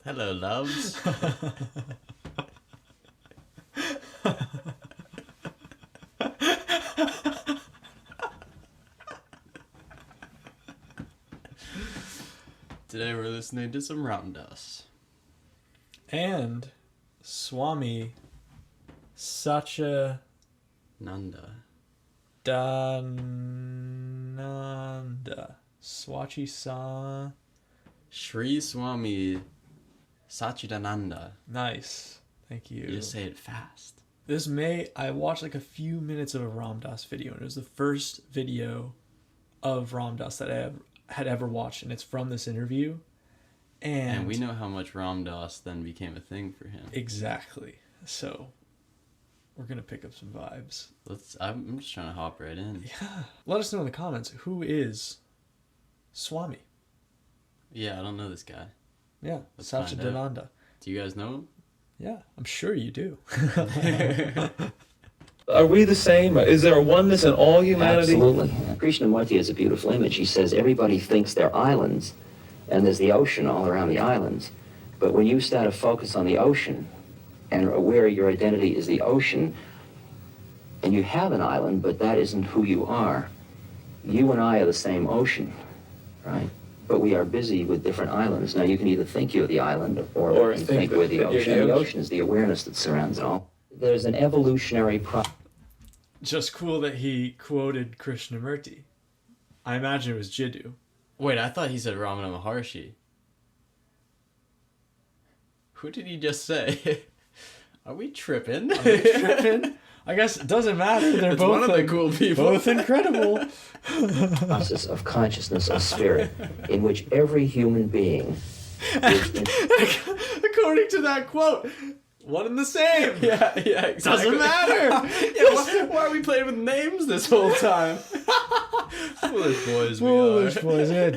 Hello, loves. Today we're listening to some Ram Dass. And Swami Satchadananda. Nanda. Swachi-san. Sri Swami Satchadananda. Nice. Thank you. You just say it fast. I watched like a few minutes of a Ram Dass video, and it was the first video of Ram Dass that I had ever watched, and it's from this interview. And we know how much Ram Dass then became a thing for him. Exactly. So we're going to pick up some vibes. I'm just trying to hop right in. Yeah. Let us know in the comments, who is Swami? Yeah, I don't know this guy. Yeah, Satchidananda. Do you guys know him? Yeah, I'm sure you do. Are we the same? Is there a oneness in all humanity? Absolutely. Krishnamurti is a beautiful image. He says everybody thinks they're islands, and there's the ocean all around the islands. But when you start to focus on the ocean, and where your identity is the ocean, and you have an island, but that isn't who you are. You and I are the same ocean, right? But we are busy with different islands. Now, you can either think you're the island, or you think we're the ocean. And the ocean is the awareness that surrounds it all. There's an evolutionary process. Just cool that he quoted Krishnamurti. I imagine it was Jiddu. Wait, I thought he said Ramana Maharshi. Who did he just say? Are we tripping? Are we tripping? I guess it doesn't matter. They're it's both one of the cool people. Both incredible. Process of consciousness of spirit in which every human being is according to that quote, one and the same. Yeah, exactly. Doesn't matter. Why are we playing with names this whole time? Foolish boys Foolish boys, yeah.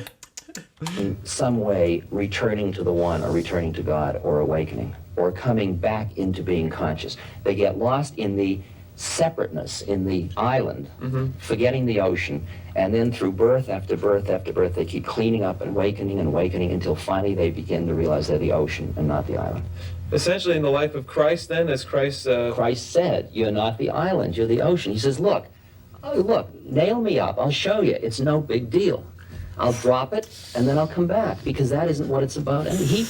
in some way returning to the one, or returning to God, or awakening, or coming back into being conscious. They get lost in the separateness, in the island, forgetting the ocean, and then through birth after birth after birth, they keep cleaning up and awakening until finally they begin to realize they're the ocean and not the island. Essentially, in the life of Christ, then, as Christ... Christ said, you're not the island, you're the ocean. He says, look, nail me up, I'll show you. It's no big deal. I'll drop it, and then I'll come back, because that isn't what it's about. And he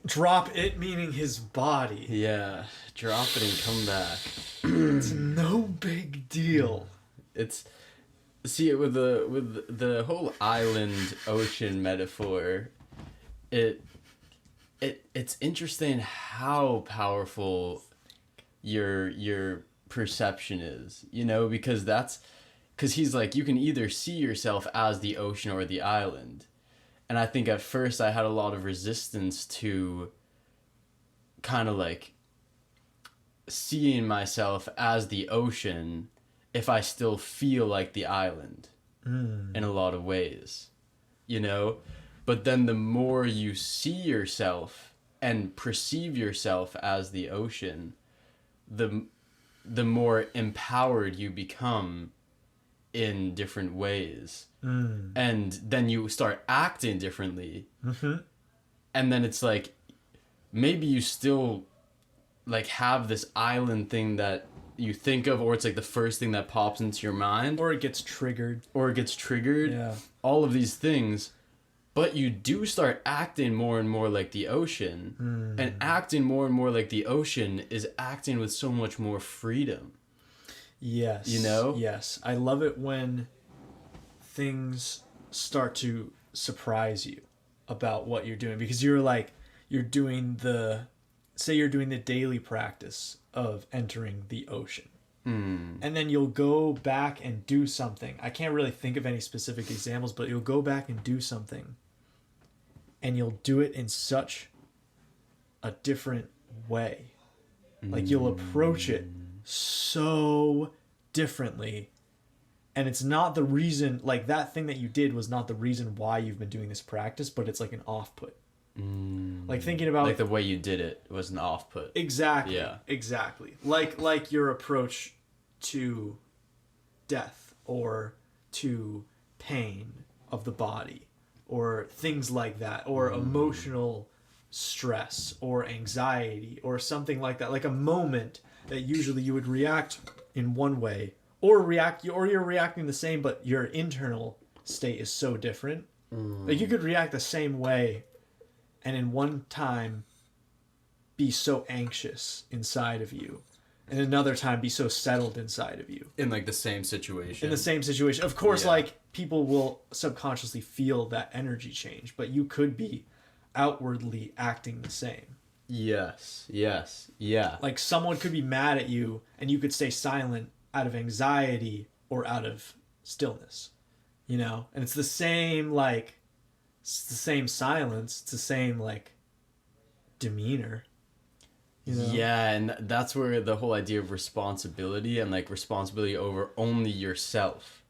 Drop it, meaning his body. Yeah, drop it and come back. It's no big deal. See, with the whole island ocean metaphor, it's interesting how powerful your perception is, because he's like, you can either see yourself as the ocean or the island. And I think at first I had a lot of resistance to kind of like seeing myself as the ocean if I still feel like the island in a lot of ways, But then the more you see yourself and perceive yourself as the ocean, the more empowered you become in different ways. And then you start acting differently. And then it's like, maybe you still like have this island thing that you think of, or it's like the first thing that pops into your mind, Or it gets triggered. Yeah. All of these things, but you do start acting more and more like the ocean. And acting more and more like the ocean is acting with so much more freedom. Yes. Yes. I love it when things start to surprise you about what you're doing, because you're doing the daily practice of entering the ocean. And then you'll go back and do something. I can't really think of any specific examples, but you'll go back and do something, and you'll do it in such a different way. Like, you'll approach it so differently, and it's not the reason, like, that thing that you did was not the reason why you've been doing this practice, but it's like an off-put. Like, thinking about, like, the way you did it was an off-put. Exactly. Yeah. Exactly. Like your approach to death, or to pain of the body, or things like that, or emotional stress or anxiety or something like that, like a moment that usually you would react in one way or you're reacting the same, but your internal state is so different. Like you could react the same way and in one time be so anxious inside of you and another time be so settled inside of you. In like the same situation. In the same situation. Of course, like people will subconsciously feel that energy change, but you could be outwardly acting the same. Yes. Yeah. Like someone could be mad at you and you could stay silent out of anxiety or out of stillness, you know? And it's the same, like, it's the same silence. It's the same, like, demeanor. You know? Yeah, and that's where the whole idea of responsibility and like responsibility over only yourself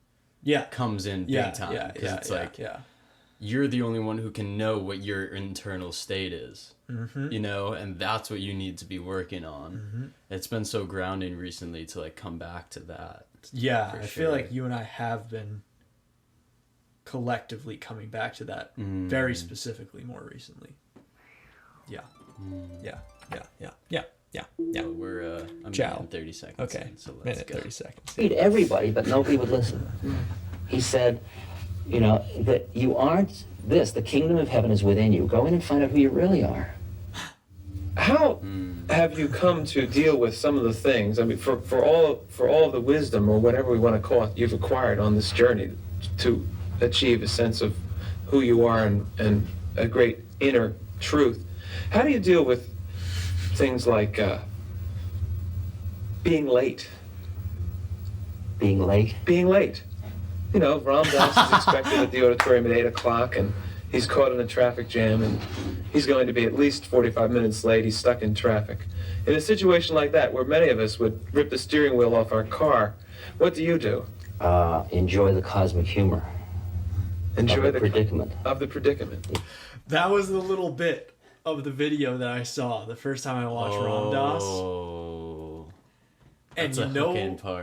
comes in big time. Because it's like you're the only one who can know what your internal state is, you know, and that's what you need to be working on. It's been so grounding recently to like come back to that. Yeah, I feel like you and I have been collectively coming back to that very specifically more recently. Yeah. Well, we're I'm in 30 seconds. Okay. In, so let's minute go. 30 seconds. Read everybody, but nobody would listen. He said, you know, that you aren't this. The kingdom of heaven is within you. Go in and find out who you really are. How have you come to deal with some of the things? I mean, for all of the wisdom or whatever we want to call it, you've acquired on this journey to achieve a sense of who you are and a great inner truth. How do you deal with things like being late? Being late? Being late. You know, Ram Dass is expected at the auditorium at 8 o'clock, and he's caught in a traffic jam, and he's going to be at least 45 minutes late. He's stuck in traffic. In a situation like that, where many of us would rip the steering wheel off our car, what do you do? Enjoy the cosmic humor. Enjoy the predicament. Of the predicament. That was the little bit of the video that I saw the first time I watched Ram Dass. And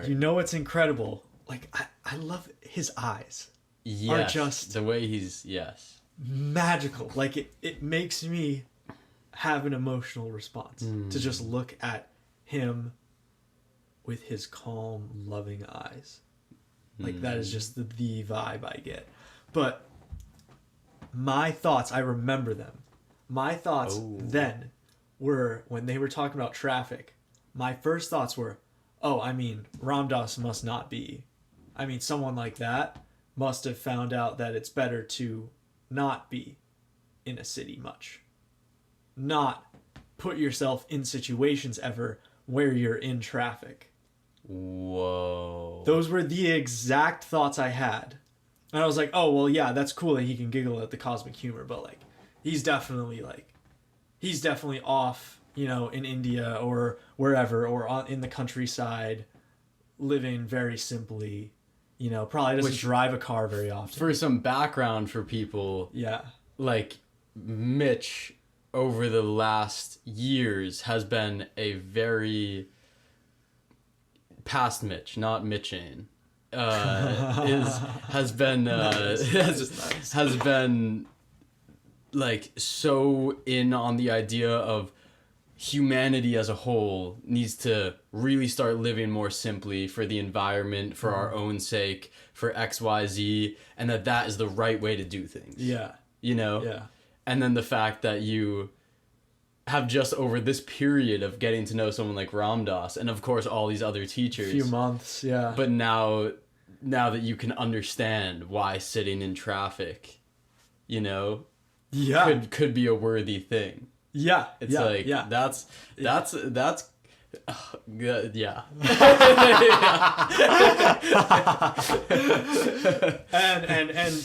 you know what's incredible? Like I love his eyes. Yes, are just the way he's magical. Like it makes me have an emotional response to just look at him with his calm, loving eyes. Like that is just the vibe I get. But my thoughts, I remember them. My thoughts then were, when they were talking about traffic, my first thoughts were, Ram Dass must not be. I mean, someone like that must have found out that it's better to not be in a city much. Not put yourself in situations ever where you're in traffic. Whoa. Those were the exact thoughts I had. And I was like, oh, well, yeah, that's cool that he can giggle at the cosmic humor, but like, he's definitely off, you know, in India or wherever, or in the countryside, living very simply, you know, probably doesn't drive a car very often. For some background for people, like Mitch over the last years has been a very past Mitch, not Mitchane. Has been like so in on the idea of humanity as a whole needs to really start living more simply for the environment, for our own sake, for XYZ, and that is the right way to do things. Yeah. You know? Yeah. And then the fact that you have just over this period of getting to know someone like Ram Dass, and of course all these other teachers. A few months, yeah. But now that you can understand why sitting in traffic, you know, could be a worthy thing. Yeah. It's that's good. Yeah. and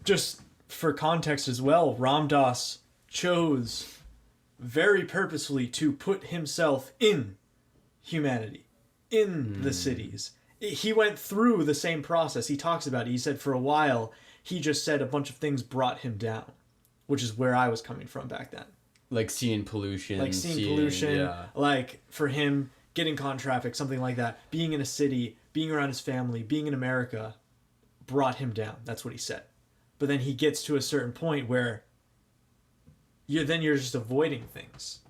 just for context as well, Ram Dass chose very purposefully to put himself in humanity, in the cities. He went through the same process. He talks about it. He said for a while, he just said a bunch of things brought him down, which is where I was coming from back then. Like seeing pollution. Yeah. Like for him, getting caught in traffic, something like that. Being in a city, being around his family, being in America, brought him down. That's what he said. But then he gets to a certain point where you're just avoiding things,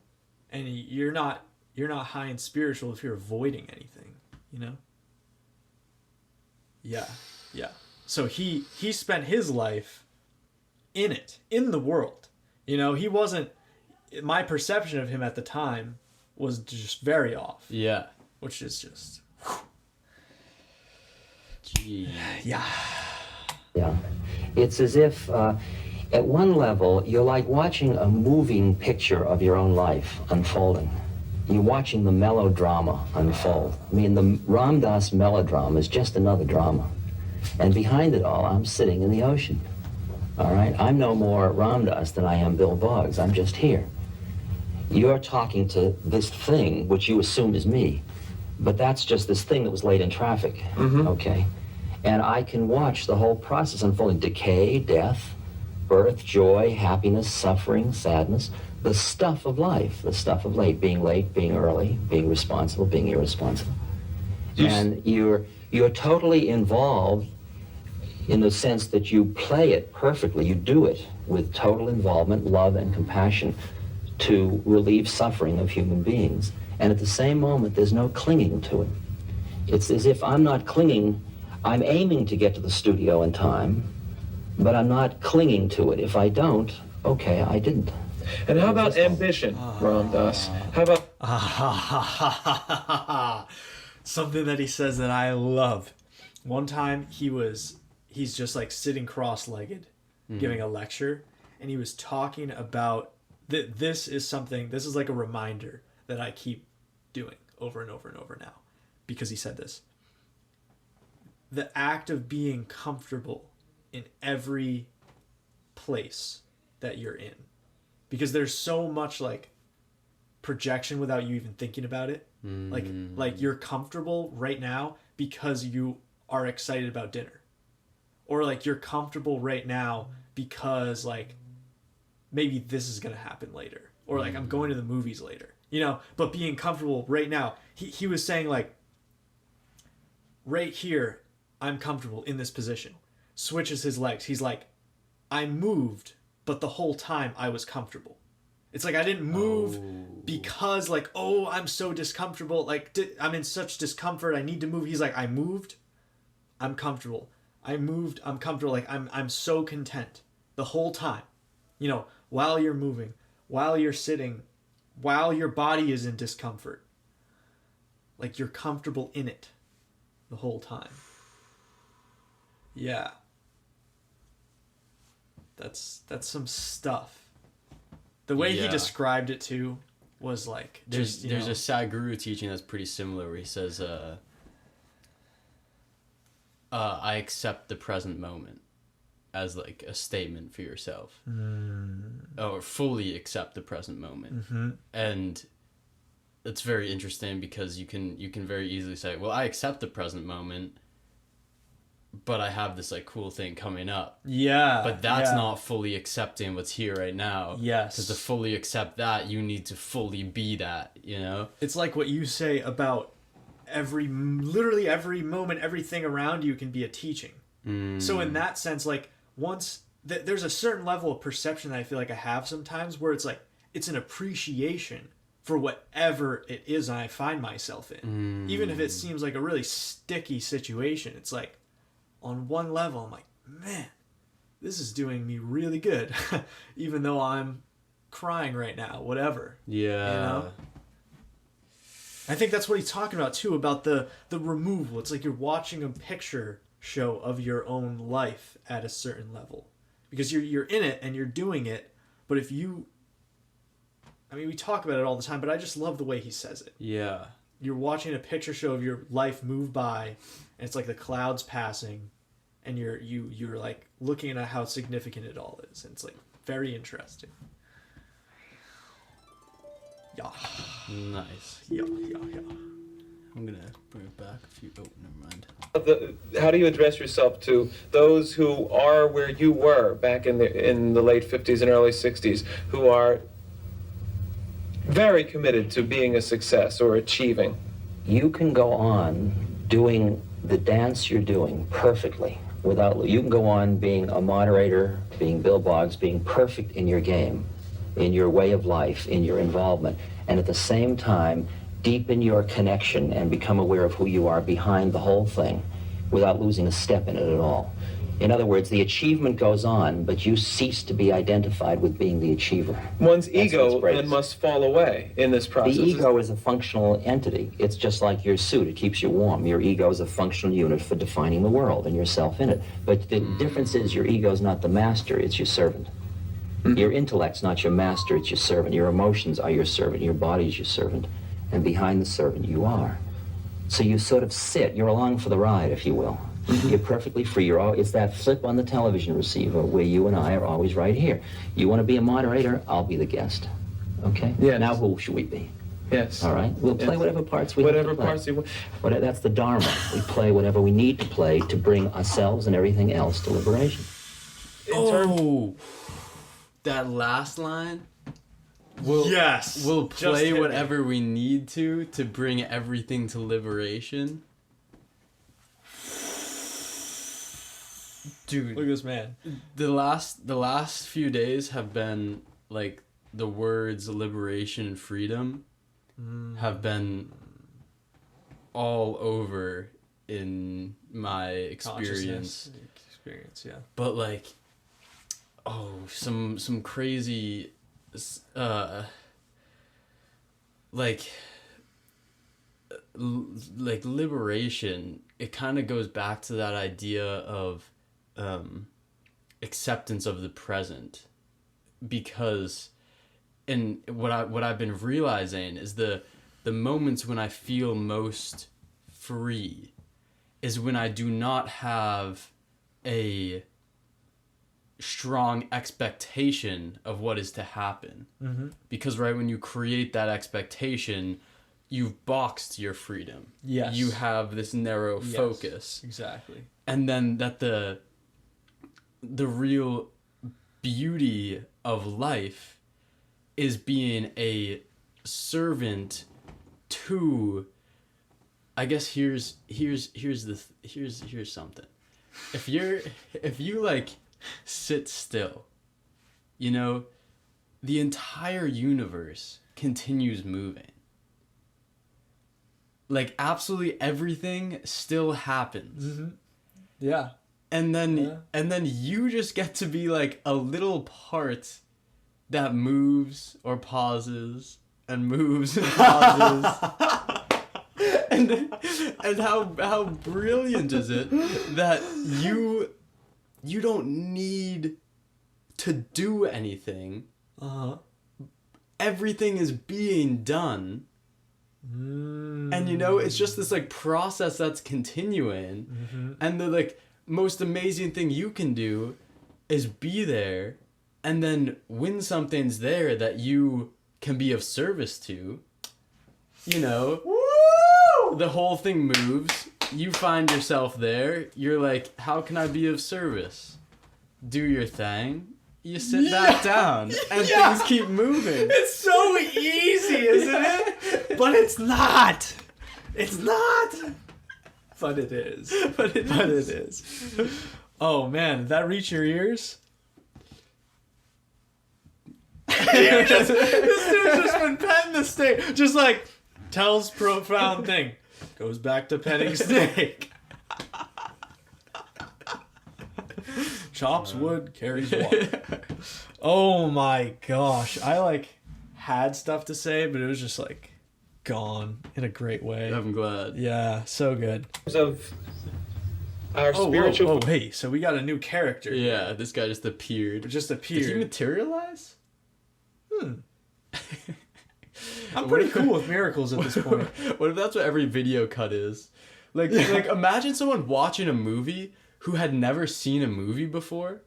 and you're not high and spiritual if you're avoiding anything, you know. Yeah. So he spent his life in the world, you know. He wasn't. My perception of him at the time was just very off. Yeah. Which is just. Gee. Yeah. Yeah. It's as if, at one level, you're like watching a moving picture of your own life unfolding. You're watching the melodrama unfold. I mean, the Ram Dass melodrama is just another drama. And behind it all, I'm sitting in the ocean. All right? I'm no more Ram Dass than I am Bill Boggs. I'm just here. You're talking to this thing, which you assume is me. But that's just this thing that was late in traffic. Okay? And I can watch the whole process unfolding. Decay, death, birth, joy, happiness, suffering, sadness. The stuff of life, the stuff of being late, being early, being responsible, being irresponsible. And you're totally involved in the sense that you play it perfectly. You do it with total involvement, love, and compassion to relieve suffering of human beings. And at the same moment, there's no clinging to it. It's as if I'm not clinging. I'm aiming to get to the studio in time, but I'm not clinging to it. If I don't, okay, I didn't. And how about ambition, Ram Dass? How about... Something that he says that I love. One time he's just like sitting cross-legged, giving a lecture, and he was talking about this is like a reminder that I keep doing over and over and over now, because he said this. The act of being comfortable in every place that you're in, because there's so much like projection without you even thinking about it. Like you're comfortable right now because you are excited about dinner, or like you're comfortable right now because like maybe this is gonna happen later, or like I'm going to the movies later, you know. But being comfortable right now, he was saying like right here I'm comfortable in this position. Switches his legs. He's like, I moved, but the whole time I was comfortable. It's like I didn't move because like, oh, I'm so discomfortable. Like I'm in such discomfort. I need to move. He's like, I moved, I'm comfortable. I moved, I'm comfortable. Like I'm so content the whole time. You know, while you're moving, while you're sitting, while your body is in discomfort. Like you're comfortable in it the whole time. Yeah. That's some stuff. The way he described it too was like there's a Sadhguru teaching that's pretty similar where he says I accept the present moment as like a statement for yourself. Or fully accept the present moment. And it's very interesting because you can very easily say, well, I accept the present moment, but I have this like cool thing coming up. Yeah. But that's not fully accepting what's here right now. Yes. Because to fully accept that, you need to fully be that, you know? It's like what you say about literally every moment, everything around you can be a teaching. So in that sense, like there's a certain level of perception that I feel like I have sometimes where it's like, it's an appreciation for whatever it is I find myself in. Even if it seems like a really sticky situation, it's like, on one level, I'm like, man, this is doing me really good. Even though I'm crying right now, whatever. Yeah. You know? I think that's what he's talking about, too, about the removal. It's like you're watching a picture show of your own life at a certain level. Because you're in it and you're doing it, but if you... I mean, we talk about it all the time, but I just love the way he says it. Yeah. You're watching a picture show of your life move by, and it's like the clouds passing, and you're like looking at how significant it all is, and it's like very interesting. Yeah. Nice. Yeah. I'm gonna bring it back a few. Oh, never mind. How do you address yourself to those who are where you were back in the late 50s and early 60s, who are very committed to being a success or achieving? You can go on doing the dance you're doing perfectly you can go on being a moderator, being Bill Boggs, being perfect in your game, in your way of life, in your involvement, and at the same time deepen your connection and become aware of who you are behind the whole thing without losing a step in it at all. In other words, the achievement goes on, but you cease to be identified with being the achiever. One's ego then must fall away in this process. The ego is a functional entity. It's just like your suit. It keeps you warm. Your ego is a functional unit for defining the world and yourself in it. But the difference is your ego is not the master, it's your servant. Your intellect's not your master, it's your servant. Your emotions are your servant. Your body is your servant. And behind the servant you are. So you sort of sit. You're along for the ride, if you will. You're perfectly free. It's that flip on the television receiver where you and I are always right here. You want to be a moderator? I'll be the guest. Okay? Yes. Now who should we be? Yes. All right? We'll play whatever parts we have to play. Whatever parts you want. That's the Dharma. We play whatever we need to play to bring ourselves and everything else to liberation. That last line. We'll play whatever we need to bring everything to liberation. Dude, look at this man. The last few days have been like the words liberation and freedom have been all over in my experience. Yeah. But like, some crazy, like liberation. It kind of goes back to that idea of acceptance of the present, because what I've been realizing is the moments when I feel most free is when I do not have a strong expectation of what is to happen. Because right when you create that expectation, you've boxed your freedom. Yes. You have this narrow focus. Exactly. And then that the real beauty of life is being a servant to, I guess here's something. If you like sit still, the entire universe continues moving. Like absolutely everything still happens. Yeah. And then you just get to be like a little part that moves or pauses and moves and pauses. and how brilliant is it that you don't need to do anything. Everything is being done. And it's just this like process that's continuing. And the like most amazing thing you can do is be there, and then when something's there that you can be of service to, the whole thing moves, you find yourself there, you're like, how can I be of service? Do your thing, you sit back down, and things keep moving. It's so easy, isn't it? But it's not. It's not. But it is. But it is. Oh man, did that reach your ears? This dude's just been petting the snake. Just like tells profound thing. Goes back to petting snake. Chops wood, carries water. Oh my gosh. I like had stuff to say, but it was just like gone in a great way. I'm glad. Yeah, so good. Of our spiritual. Oh, hey, so we got a new character. Yeah, this guy just appeared. Did he materialize? I'm pretty cool with miracles at this point. What if that's what every video cut is? Like imagine someone watching a movie who had never seen a movie before,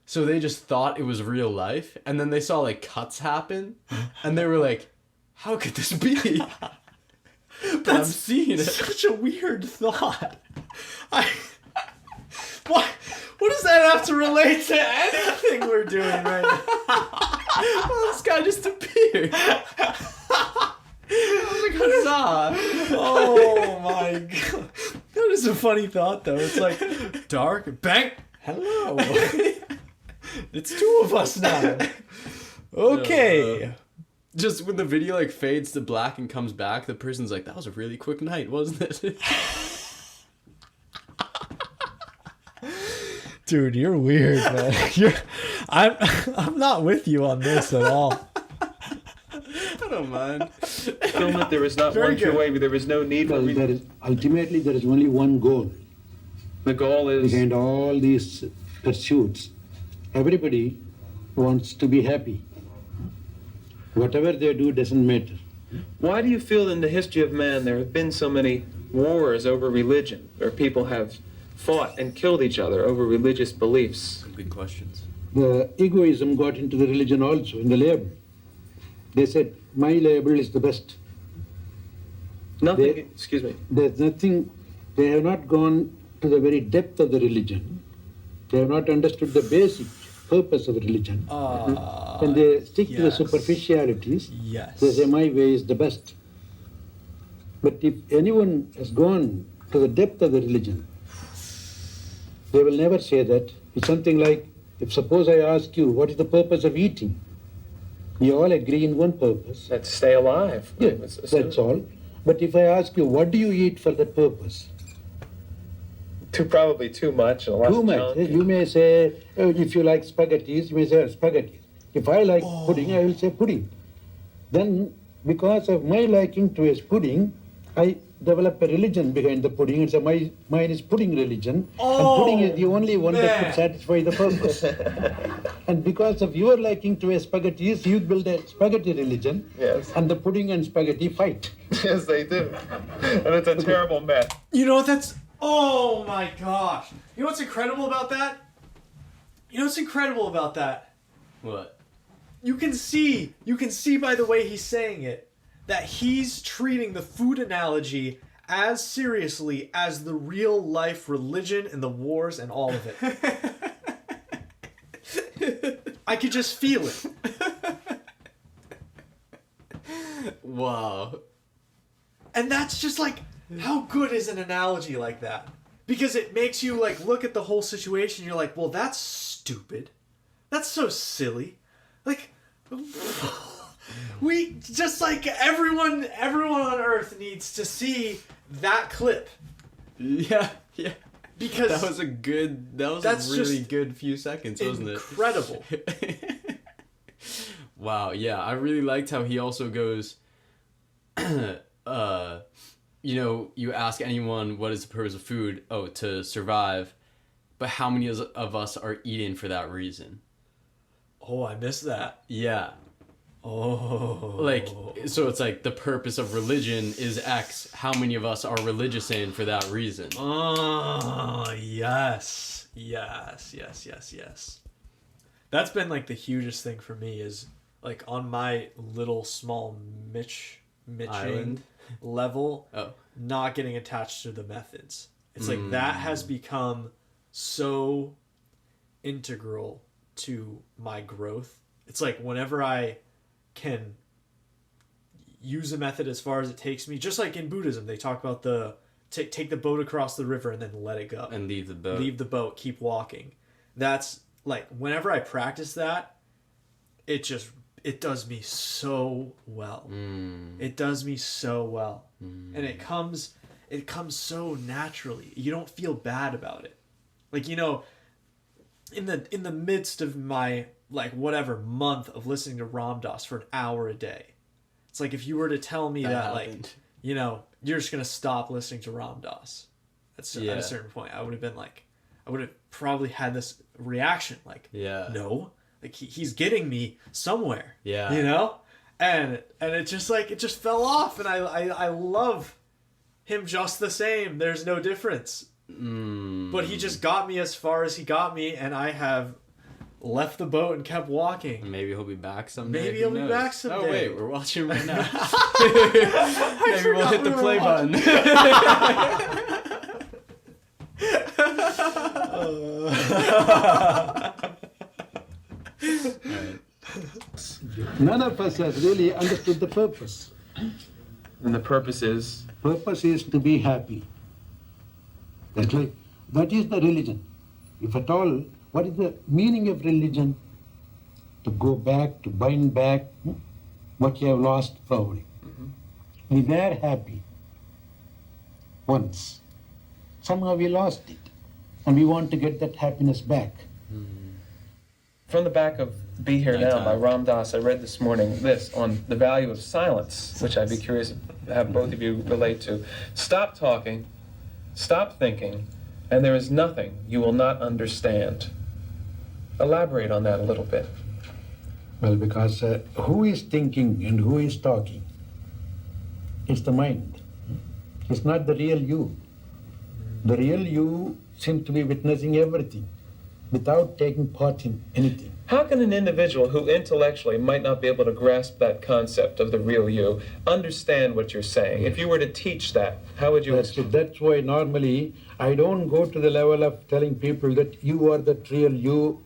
so they just thought it was real life, and then they saw like cuts happen, and they were like, how could this be? But I'm seeing it. Such a weird thought. What does that have to relate to anything we're doing right now? Well, this guy just appeared. I was like, huzzah. Oh my god. That is a funny thought though. It's like dark, bang, hello. It's two of us now. Okay. Just when the video like fades to black and comes back, the person's like, "That was a really quick night, wasn't it?" Dude, you're weird, man. I'm not with you on this at all. I don't mind. Fulfillment, there is not Very one true good. way. There is no need for Ultimately, there is only one goal. The goal is Behind all these pursuits, everybody wants to be happy. Whatever they do doesn't matter. why do you feel in the history of man there have been so many wars over religion, where people have fought and killed each other over religious beliefs? Good questions. The egoism got into the religion also, in the label. They said, my label is the best. Nothing, They- excuse me. There's nothing, they have not gone to the very depth of the religion. They have not understood the basic purpose of religion. And they stick to the yes. superficialities. Yes. They say, my way is the best. But if anyone has gone to the depth of the religion, they will never say that. It's something like, if suppose I ask you, what is the purpose of eating? You all agree in one purpose. Let's stay alive. Yeah, that's all. But if I ask you, what do you eat for that purpose? Probably too much. And a lot Too of much. junk. You may say, oh, if you like spaghettis, you may say spaghettis. If I like pudding, I will say pudding. Then, because of my liking to a pudding, I develop a religion behind the pudding and say, mine is pudding religion. And pudding is the only one that could satisfy the purpose. And because of your liking to a spaghettis, you build a spaghetti religion. Yes. And the pudding and spaghetti fight. Yes, they do. And it's a terrible mess. You know what that's... Oh my gosh. You know what's incredible about that? What? You can see by the way he's saying it, that he's treating the food analogy as seriously as the real life religion and the wars and all of it. I could just feel it. Wow. And that's just like, how good is an analogy like that? Because it makes you like look at the whole situation. You're like, well, that's stupid. That's so silly. Like, we just like everyone on Earth needs to see that clip. Yeah. Because That was a That's really just good few seconds, wasn't it? incredible. Wow, yeah, I really liked how he also goes, you ask anyone what is the purpose of food? Oh, to survive. But how many of us are eating for that reason? Oh, I missed that. Yeah. Oh. Like, so it's like the purpose of religion is X. How many of us are religious in for that reason? Oh, yes. That's been like the hugest thing for me is like on my little small Mitching Island level, Oh. not getting attached to the methods. It's like that has become so integral to my growth. It's like whenever I can use a method as far as it takes me, just like in Buddhism, they talk about the take the boat across the river and then let it go. And leave the boat. Leave the boat, keep walking. That's like whenever I practice that, it does me so well. It does me so well. And it comes so naturally. You don't feel bad about it. Like, in the midst of my like whatever month of listening to Ram Dass for an hour a day. It's like if you were to tell me that happened. like, you're just going to stop listening to Ram Dass. At a certain point, I would have probably had this reaction like, no, like he's getting me somewhere. Yeah. And it just fell off, and I love him just the same. There's no difference. But he just got me as far as he got me, and I have left the boat and kept walking. Maybe he'll be back someday. Maybe Who he'll be knows? back someday. Oh wait, we're watching right now. Maybe we'll hit the play button. None of us has really understood the purpose. And the purpose is? Purpose is to be happy. That's right. That is the religion. If at all, what is the meaning of religion? to go back, to bind back what you have lost probably. We were happy once. Somehow we lost it. And we want to get that happiness back. From the back of Be Here Now by Ram Dass, I read this morning this on the value of silence, which I'd be curious to have both of you relate to. Stop talking, stop thinking, and there is nothing you will not understand. Elaborate on that a little bit. Well, because who is thinking and who is talking? It's the mind. It's not the real you. The real you seems to be witnessing everything without taking part in anything. How can an individual who intellectually might not be able to grasp that concept of the real you understand what you're saying? If you were to teach that, how would you... That's why normally I don't go to the level of telling people that you are the real you,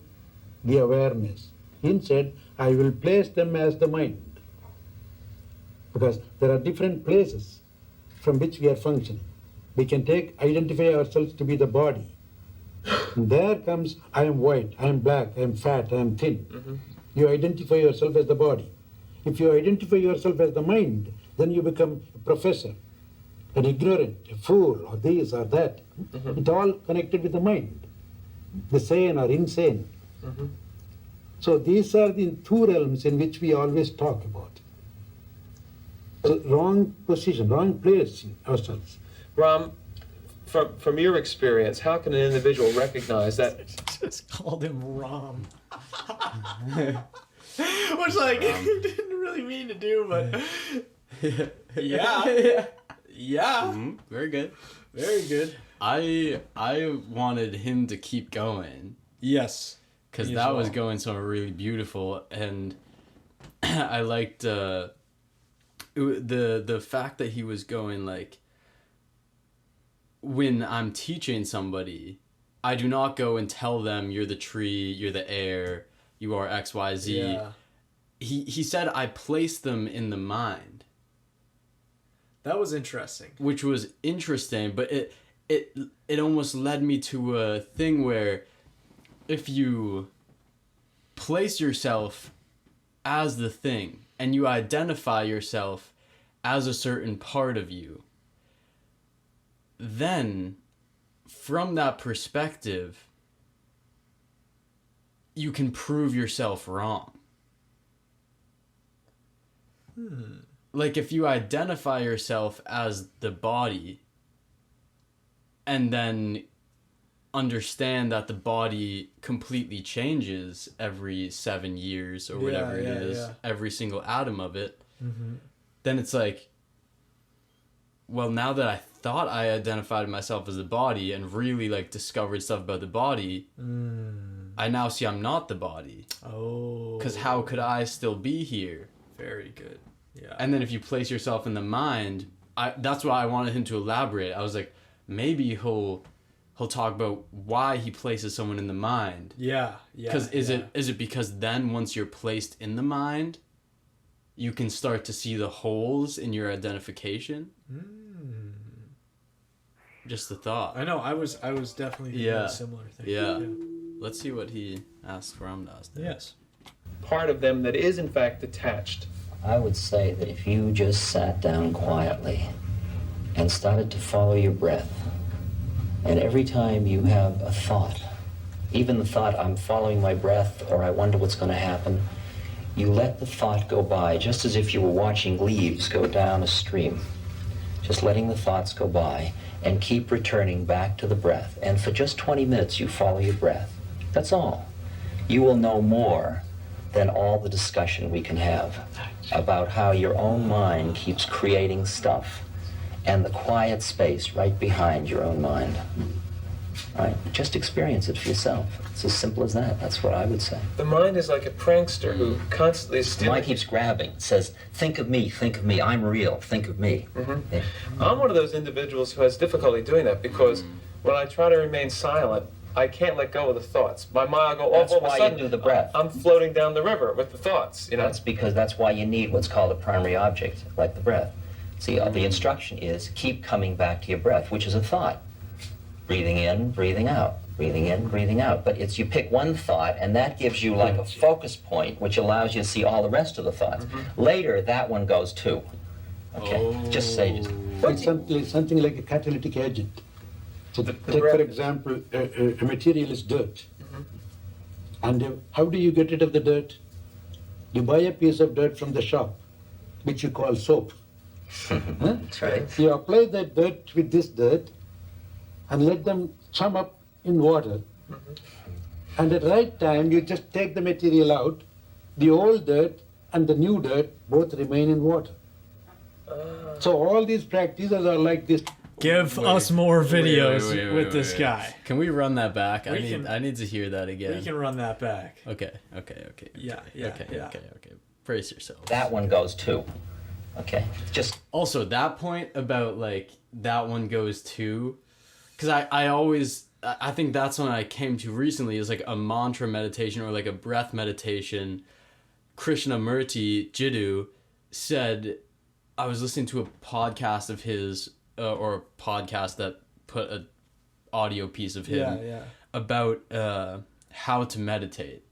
the awareness. Instead, I will place them as the mind. Because there are different places from which we are functioning. We can identify ourselves to be the body. And there comes, I am white, I am black, I am fat, I am thin. You identify yourself as the body. If you identify yourself as the mind, then you become a professor, an ignorant, a fool, or this or that. It's all connected with the mind, the sane or insane. So these are the two realms in which we always talk about. Wrong position, wrong place in ourselves. Ram, from your experience, how can an individual recognize that? Just called him Ram. Which, like, he didn't really mean to do, but... yeah. Yeah. Very good. Very good. I wanted him to keep going. Yes. Because that was going somewhere really beautiful, and I liked the fact that he was going, like, when I'm teaching somebody, I do not go and tell them you're the tree, you're the air, you are X, Y, Z. Yeah. He said I placed them in the mind. That was interesting. Which was interesting, but it almost led me to a thing where if you place yourself as the thing and you identify yourself as a certain part of you, then from that perspective, you can prove yourself wrong. Like if you identify yourself as the body and then understand that the body completely changes every 7 years or whatever it is, every single atom of it, then it's like, well, now that I thought I identified myself as the body and really like discovered stuff about the body, I now see I'm not the body. Oh. Because how could I still be here? Very good. Yeah. And then if you place yourself in the mind, that's why I wanted him to elaborate. I was like, maybe he'll talk about why he places someone in the mind. Yeah. Because is it because then once you're placed in the mind, you can start to see the holes in your identification? Just the thought. I know. I was definitely thinking a similar thing. Yeah. Let's see what he asked Ram Dass. Yes. Part of them that is in fact detached. I would say that if you just sat down quietly and started to follow your breath, and every time you have a thought, even the thought, I'm following my breath, or I wonder what's going to happen, you let the thought go by, just as if you were watching leaves go down a stream. Just letting the thoughts go by, and keep returning back to the breath. And for just 20 minutes, you follow your breath. That's all. You will know more than all the discussion we can have about how your own mind keeps creating stuff and the quiet space right behind your own mind. Right? Just experience it for yourself. It's as simple as that. That's what I would say. The mind is like a prankster who constantly is The mind keeps grabbing. It says, think of me, I'm real, think of me. Yeah. I'm one of those individuals who has difficulty doing that because when I try to remain silent, I can't let go of the thoughts. My mind will go, That's all of a why sudden, you do the breath. I'm floating down the river with the thoughts, you know? That's why you need what's called a primary object, like the breath. See, the instruction is keep coming back to your breath, which is a thought. Breathing in, breathing out. breathing in, breathing out. But it's you pick one thought, and that gives you like a focus point, which allows you to see all the rest of the thoughts. Later, that one goes too. Okay, just say. It's something like a catalytic agent. So take, for example, a material is dirt. And how do you get rid of the dirt? You buy a piece of dirt from the shop, which you call soap. That's right. You apply that dirt with this dirt and let them chum up in water. And at the right time, you just take the material out, the old dirt and the new dirt both remain in water. So all these practices are like this. Give us more videos with this guy. Can we run that back? I need to hear that again. We can run that back. Okay. Yeah. Okay. Brace yourself. That one goes too. Okay. Just also that point about like that one goes too, because I think that's when I came to recently is like a mantra meditation or like a breath meditation. Krishnamurti Jiddu said, I was listening to a podcast of his, or a podcast that put an audio piece of him about how to meditate.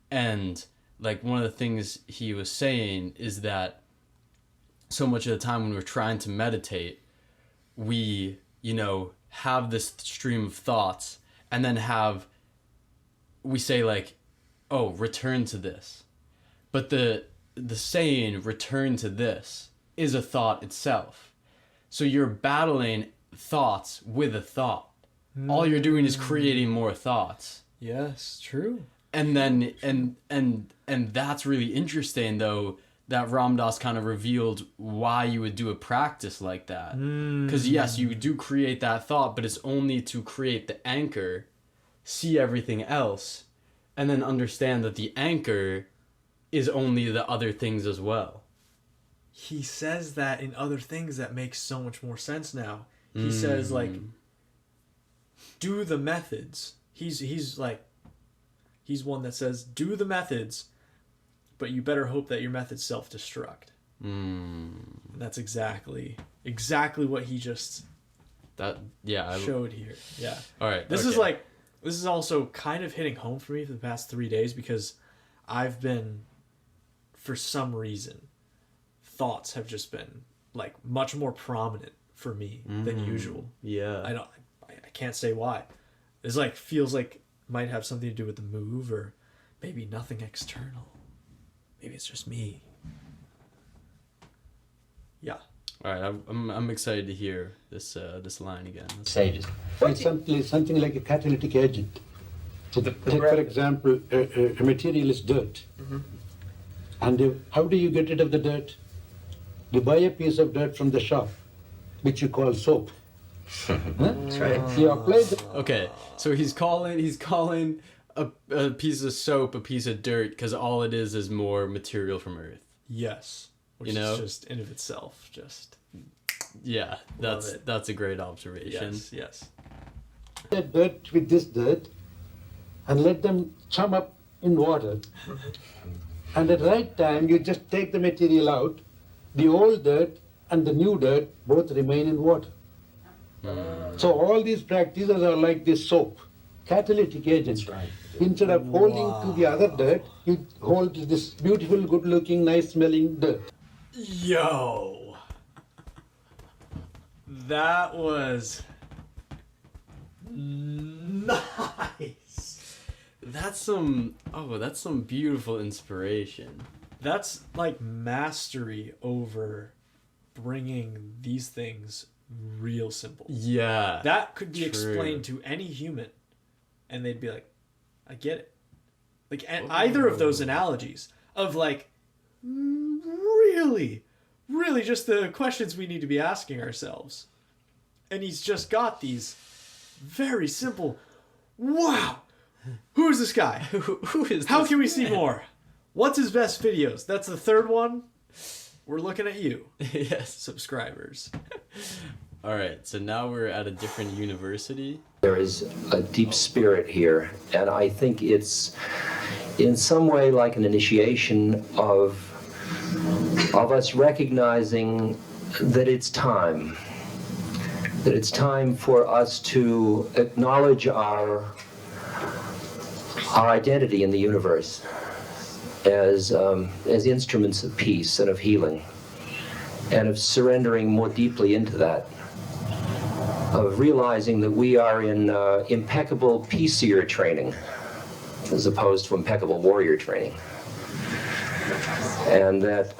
And like one of the things he was saying is that so much of the time when we're trying to meditate, we, have this stream of thoughts and then we say like, oh, return to this. But the saying return to this is a thought itself. So you're battling thoughts with a thought. All you're doing is creating more thoughts. Yes, true. And then and that's really interesting though, that Ram Dass kind of revealed why you would do a practice like that. Because yes, you do create that thought, but it's only to create the anchor, see everything else, and then understand that the anchor is only the other things as well. He says that in Other Things that makes so much more sense now. He says like, do the methods. He's one that says do the methods, but you better hope that your methods self-destruct. That's exactly what he just showed here. Yeah. All right. This is also kind of hitting home for me for the past 3 days because I've been, for some reason, thoughts have just been like much more prominent for me than usual. Yeah. I can't say why. It's like feels like might have something to do with the move or maybe nothing external. Maybe it's just me. Yeah. All right, I'm excited to hear this line again. Sages. It's something like a catalytic agent. So take, for example, a material is dirt. And how do you get rid of the dirt? You buy a piece of dirt from the shop, which you call soap. That's right. You apply Okay, so he's calling a piece of soap a piece of dirt because all it is more material from Earth. Yes. Which is just in of itself, just... Yeah, that's a great observation. Yes. That dirt with this dirt and let them chum up in water. And at the right time, you just take the material out, the old dirt and the new dirt both remain in water. So all these practices are like this soap, catalytic agent. That's right. Instead of holding to the other dirt, you hold to this beautiful, good-looking, nice-smelling dirt. Yo! That was nice. That's some beautiful inspiration. That's like mastery over bringing these things real simple. Yeah. That could be explained to any human and they'd be like, I get it. Like either of those analogies of like really just the questions we need to be asking ourselves. And he's just got these very simple, wow, who is this guy? Who is this? How can we see more? What's his best videos? That's the third one. We're looking at you. Yes. Subscribers. All right, so now we're at a different university. There is a deep spirit here, and I think it's in some way like an initiation of us recognizing that it's time. that it's time for us to acknowledge our identity in the universe as instruments of peace and of healing, and of surrendering more deeply into that, of realizing that we are in impeccable peace-seer training as opposed to impeccable warrior training, and that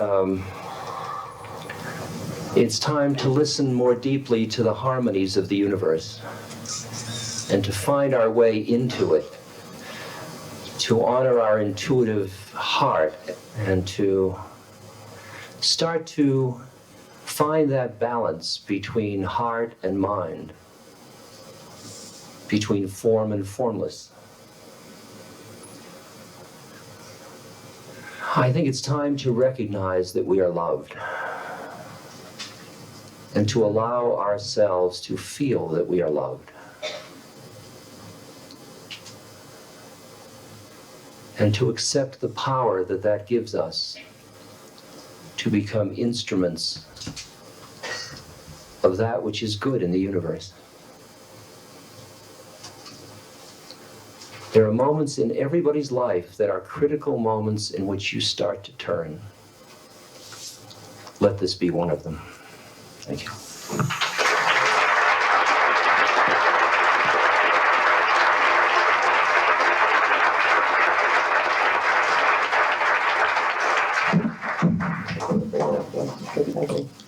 it's time to listen more deeply to the harmonies of the universe and to find our way into it, to honor our intuitive heart, and to start to find that balance between heart and mind, between form and formless. I think it's time to recognize that we are loved and to allow ourselves to feel that we are loved. And to accept the power that that gives us to become instruments of that which is good in the universe. There are moments in everybody's life that are critical moments in which you start to turn. Let this be one of them. Thank you.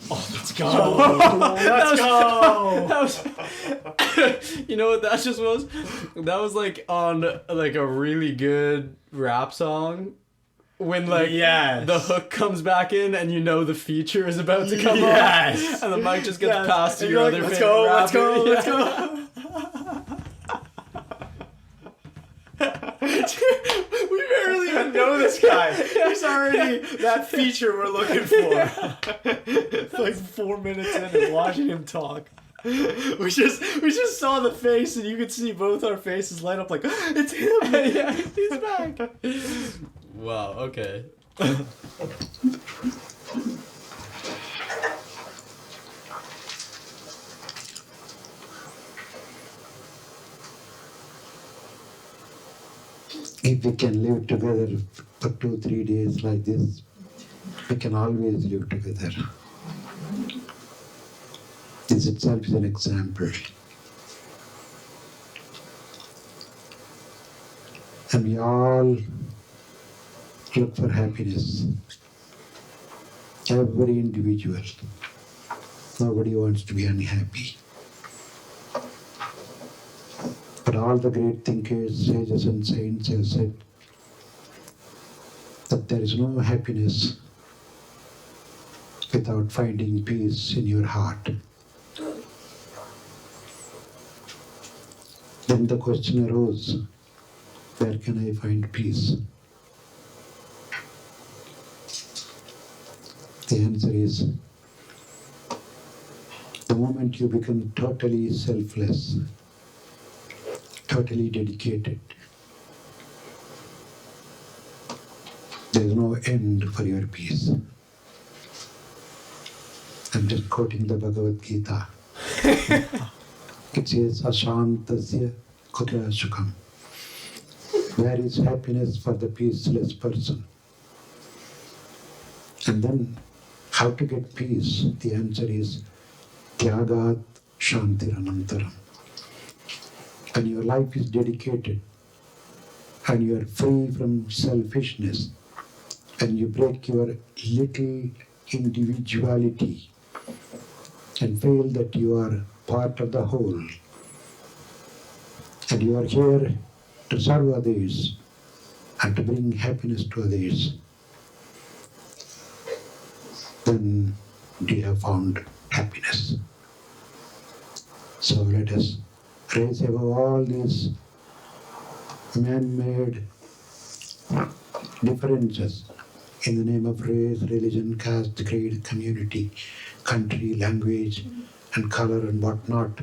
Let's go! Let's go! That was, you know what that just was? That was like on like a really good rap song. When like the hook comes back in and you know the feature is about to come on, and the mic just gets passed to your other favorite rapper. Let's go! We barely even know this guy. He's already that feature we're looking for. It's like 4 minutes in and watching him talk. We just saw the face, and you could see both our faces light up like, it's him! Yeah, he's back. Wow, okay. If we can live together for 2-3 days like this, we can always live together. This itself is an example. And we all look for happiness. Every individual. Nobody wants to be unhappy. But all the great thinkers, sages and saints have said that there is no happiness without finding peace in your heart. Then the question arose, where can I find peace? The answer is, the moment you become totally selfless, totally dedicated, there is no end for your peace. I'm just quoting the Bhagavad Gita. It says, Ashantasya kutra sukham. Where is happiness for the peaceless person? And then, how to get peace? The answer is, Tyagat Shantiranantaram. When your life is dedicated and you are free from selfishness and you break your little individuality and feel that you are part of the whole and you are here to serve others and to bring happiness to others, then you have found happiness. So let us raise above all these man-made differences in the name of race, religion, caste, creed, community, country, language, and color and whatnot.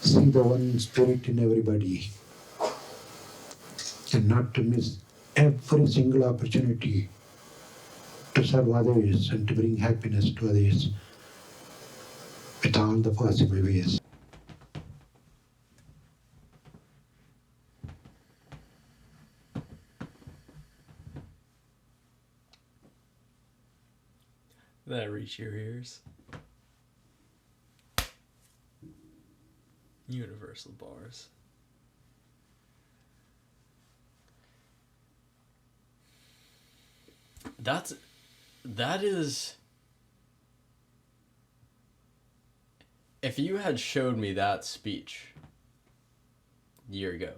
See the one spirit in everybody and not to miss every single opportunity to serve others and to bring happiness to others with all the possible ways. Did that reach your ears? Universal bars. That is, if you had showed me that speech a year ago,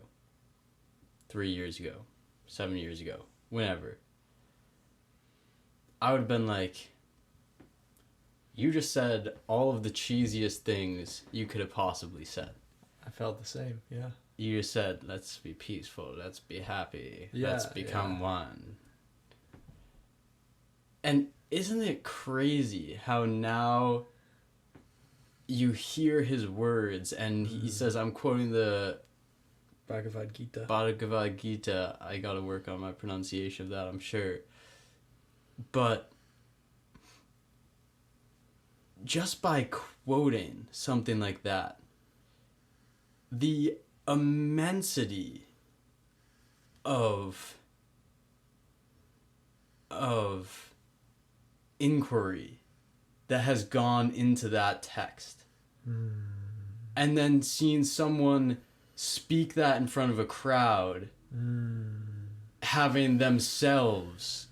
3 years ago, 7 years ago, whenever, I would have been like, you just said all of the cheesiest things you could have possibly said. I felt the same, yeah. You just said, let's be peaceful, let's be happy, yeah, let's become yeah. one. And isn't it crazy how now you hear his words and he says, I'm quoting the Bhagavad Gita. Bhagavad Gita. I gotta work on my pronunciation of that, I'm sure. But just by quoting something like that, the immensity of inquiry that has gone into that text. And then seeing someone speak that in front of a crowd, having themselves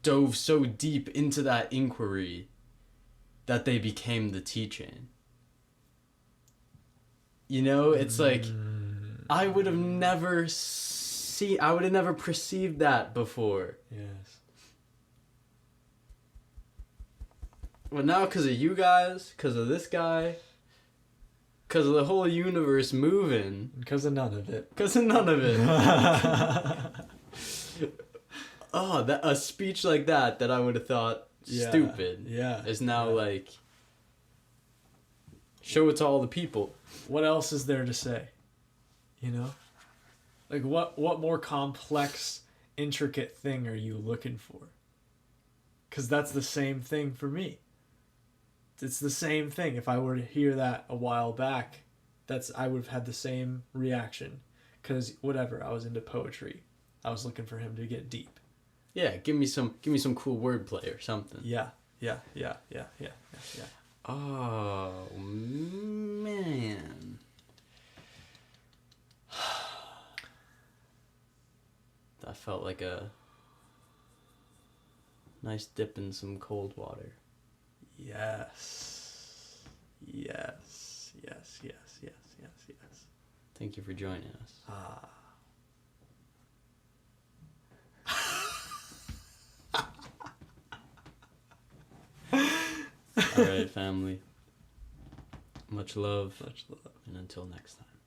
dove so deep into that inquiry that they became the teaching. You know, it's like, I would have never perceived that before. Yes. But now, because of you guys, because of this guy, because of the whole universe moving. Because of none of it. Because of none of it. A speech like that I would have thought stupid. Yeah. Is now like, show it to all the people. What else is there to say? You know? Like, what more complex, intricate thing are you looking for? Because that's the same thing for me. It's the same thing. If I were to hear that a while back, I would have had the same reaction. Because whatever, I was into poetry. I was looking for him to get deep. Yeah, give me some cool wordplay or something. Yeah. Oh man. That felt like a nice dip in some cold water. Yes. Thank you for joining us. All right, family. Much love. Much love. And until next time.